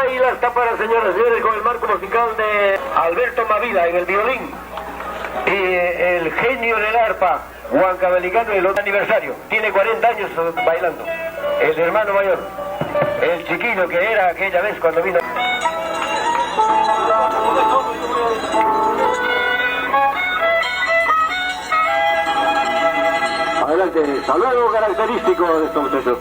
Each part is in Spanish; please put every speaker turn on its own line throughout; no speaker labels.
y las taparas, señoras y señores, con el marco musical de Alberto Mavila en el violín y el genio del arpa, Juan Cabelicano, el otro aniversario. Tiene 40 años bailando. El hermano mayor, el chiquillo que era aquella vez cuando vino. Adelante, saludo característico de estos muchachos.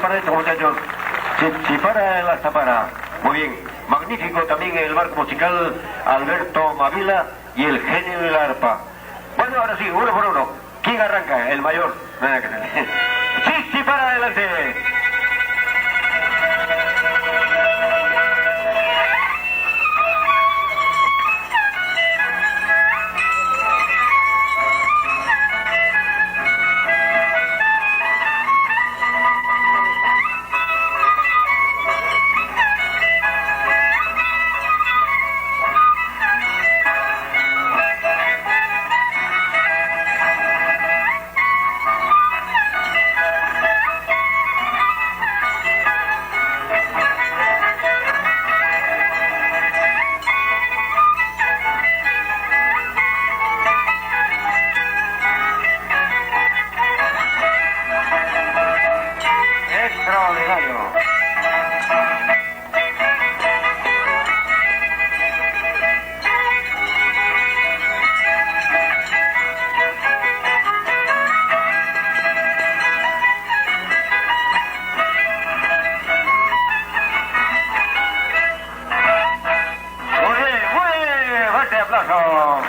Para estos muchachos, Chipara en la Tapara. Muy bien, magnífico también el marco musical Alberto Mavila y el genio del arpa. Bueno, ahora sí, uno por uno. ¿Quién arranca? El mayor. Sí, Chipara adelante.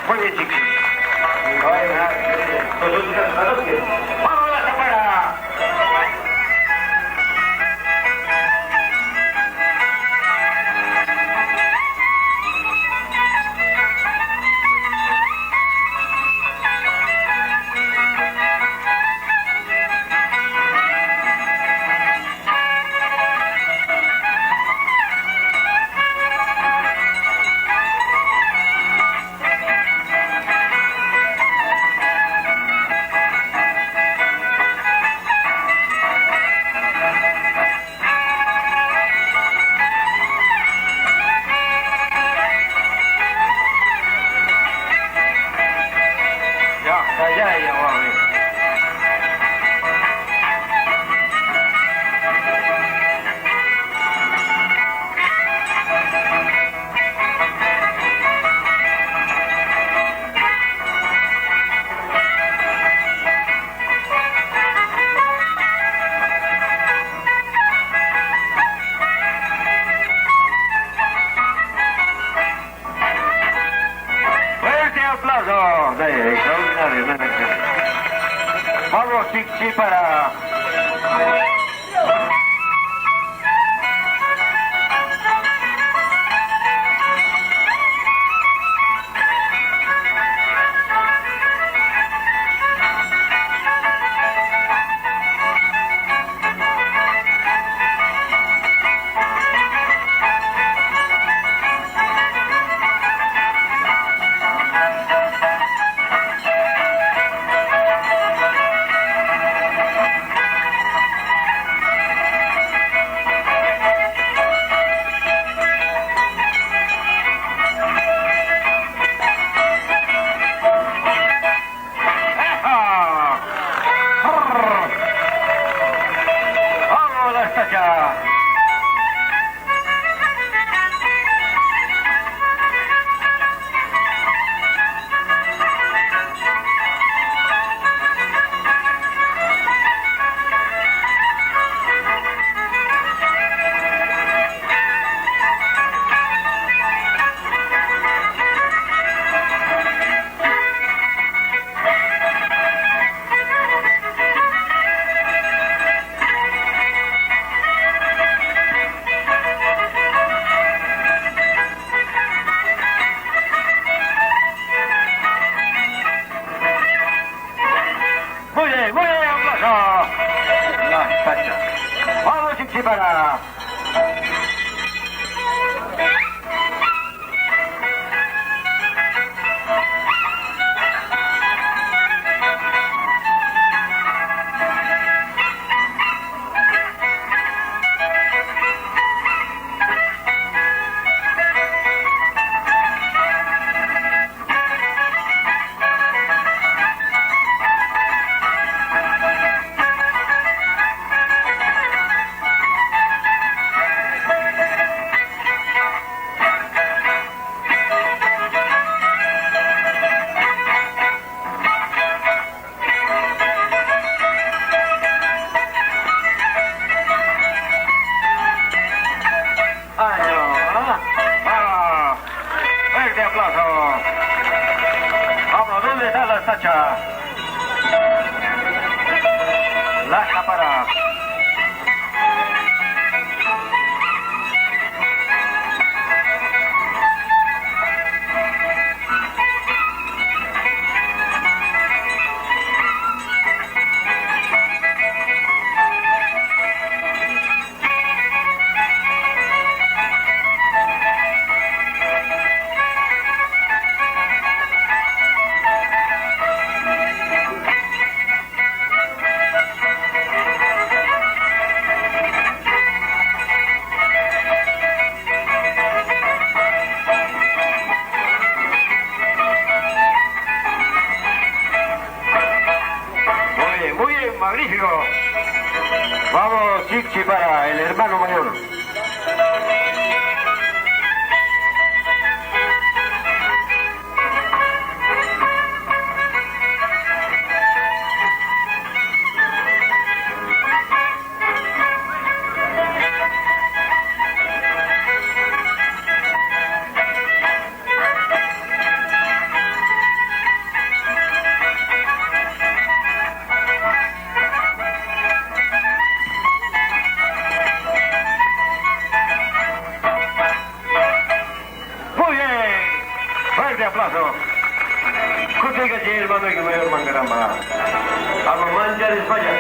Muy bien, chicos. ¡Vamos a la Tapara! Vamos, Chipara. la tacha. La para. Magnífico. Vamos, Chichi, para el hermano mayor. Aplauso. Kucing kecil bagi mayor Manggaramba. Apa manjar España.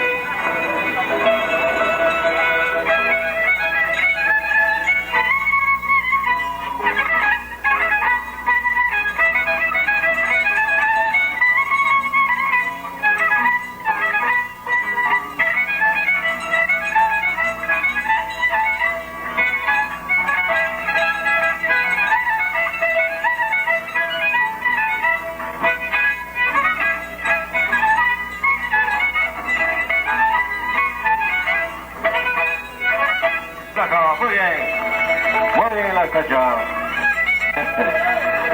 Muy bien la cacha.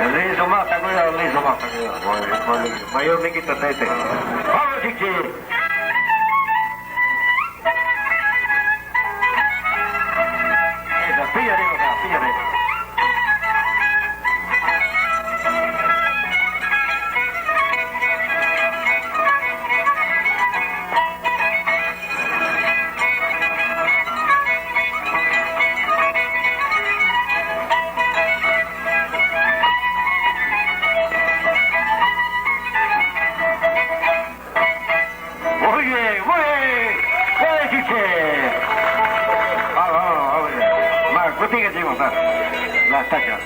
El liso mata, cuidado, el liso mata, cuidado. Mayor me quita este. Vamos, Chichi. Píllale, píllale. Contigo que montar las tachas.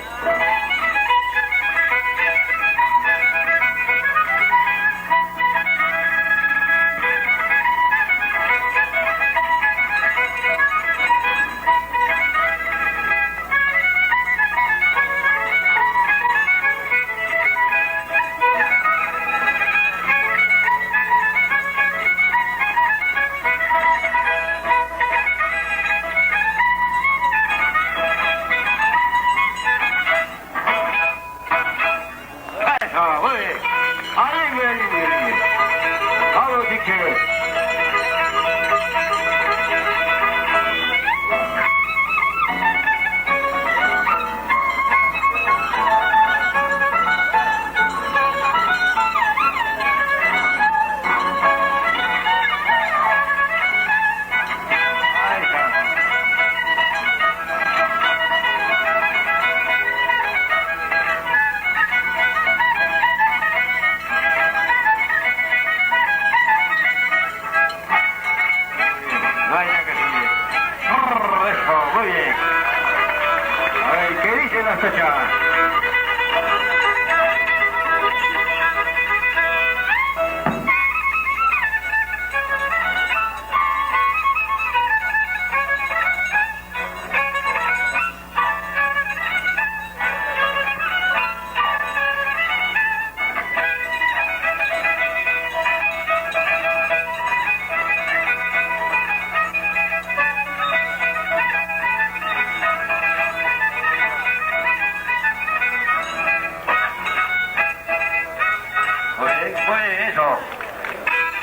Muy bien. A ver, ¿qué dice la fecha?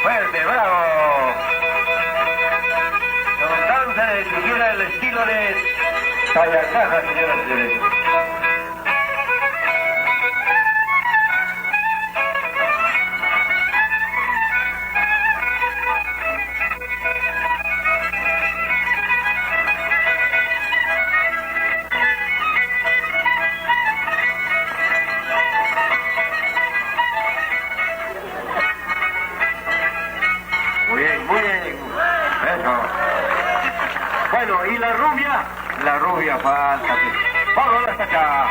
Fuerte, bravo. Don Cáncer, que quiera el estilo de Tallacaja, señoras y señores.
hacía falta. Vamos hasta acá.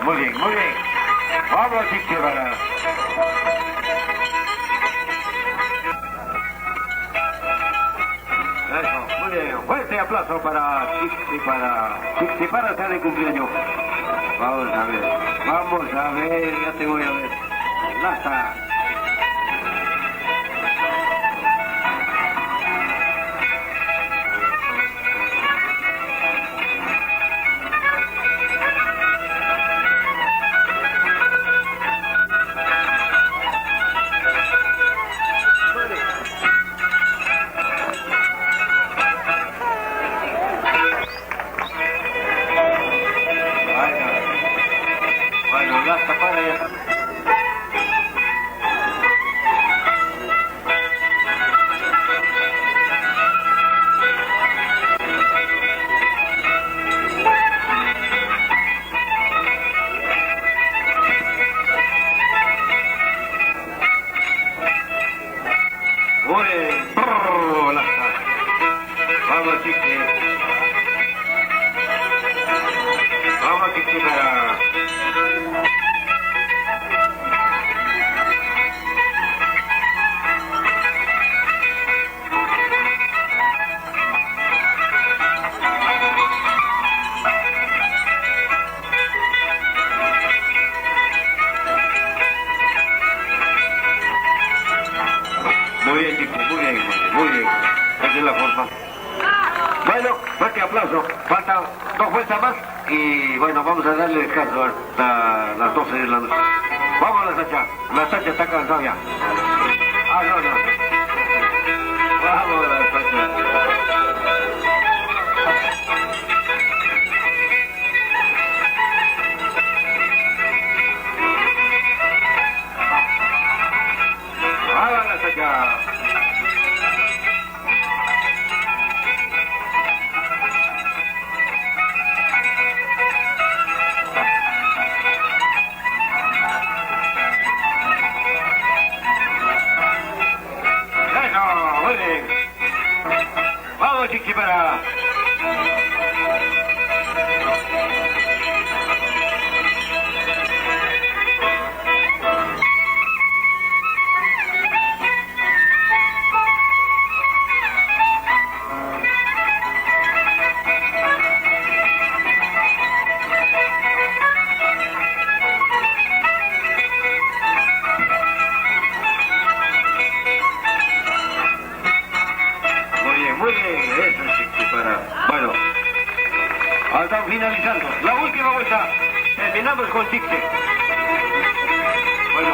Muy bien, muy bien. Vamos, Chiqui, para... Eso, muy bien. Fuerte aplauso para Chiqui, para estar de cumpleaños. Vamos a ver, ya te voy a ver. Ya está. Vamos, Chiqui. Vamos, Chiqui, para... Muy bien, Chiqui, muy bien. Esa es la forma. Bueno, fuerte aplauso. Faltan 2 vueltas más y bueno, vamos a darle descanso a las 12 de la noche. Vamos, la Sacha está cansada ya. Ah, no. Vamos, la Sacha. Vamos, la Sacha. Vamos, Chiqui, para... Muy bien, eso, Chiqui, para... Bueno, estamos finalizando. La última vuelta, terminamos con Chiqui. Bueno,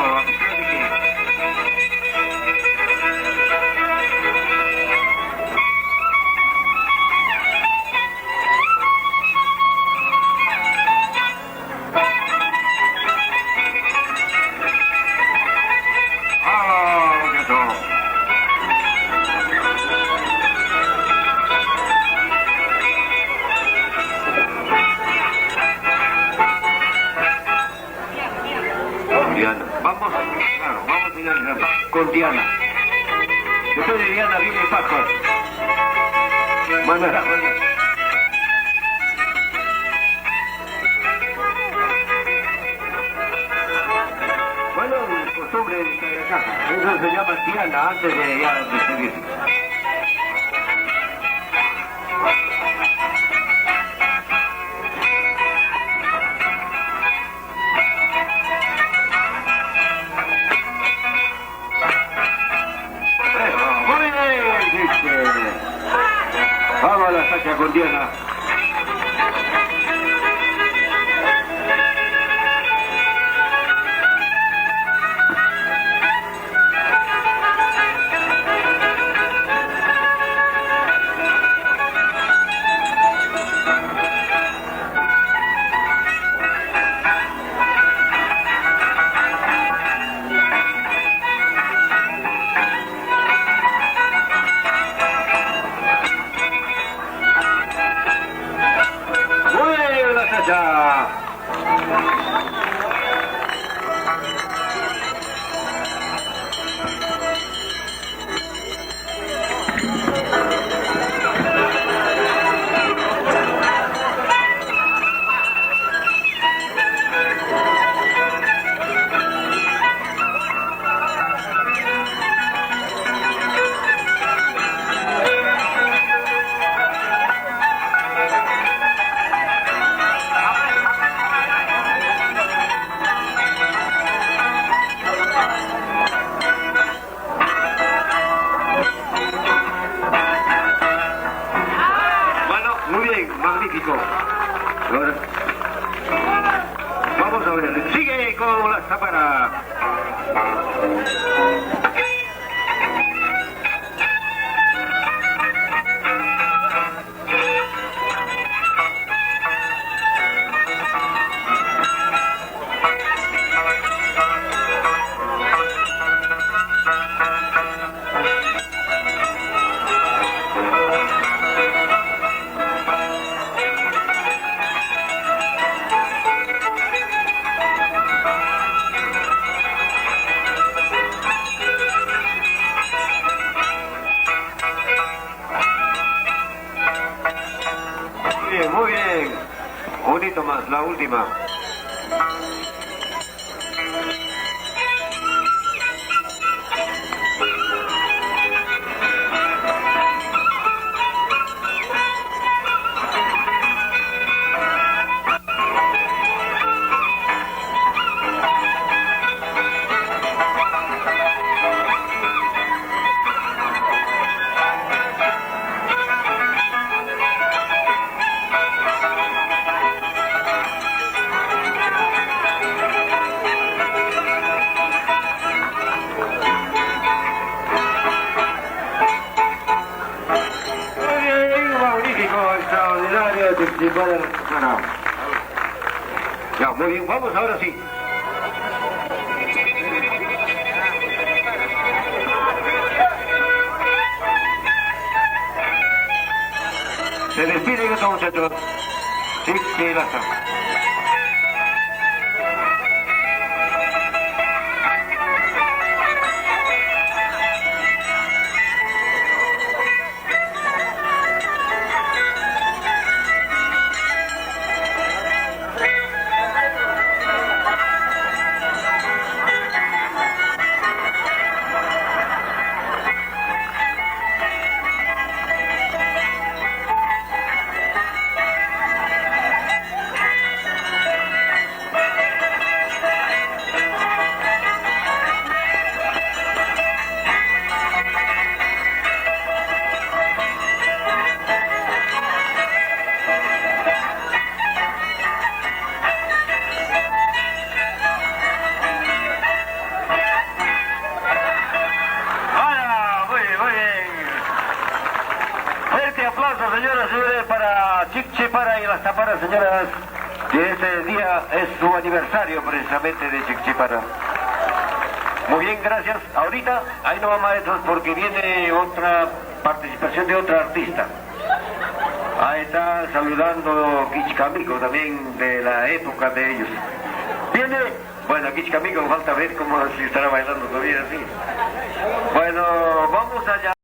Diana. Vamos a finalizar con Diana. Después de Diana viene Paco. Bueno, costumbre de casa. Eso se llama Diana antes de ya despedirse. Vamos a la Sacha con Diana. las taparas. Muy bien. Un hito más, la última. Extraordinario de ya, muy bien, vamos ahora sí. Se despide de todos muchachos. Sí, sí, la está. Aplausos, señoras y señores, para Chiquipara y las Taparas, señoras, que este día es su aniversario precisamente de Chiquipara. Muy bien, gracias. Ahorita, ahí no va maestros porque viene otra participación de otra artista. Ahí está saludando Quichicamico, también de la época de ellos. Viene, bueno, Quichicamico, falta ver cómo si estará bailando todavía así. Bueno, vamos allá.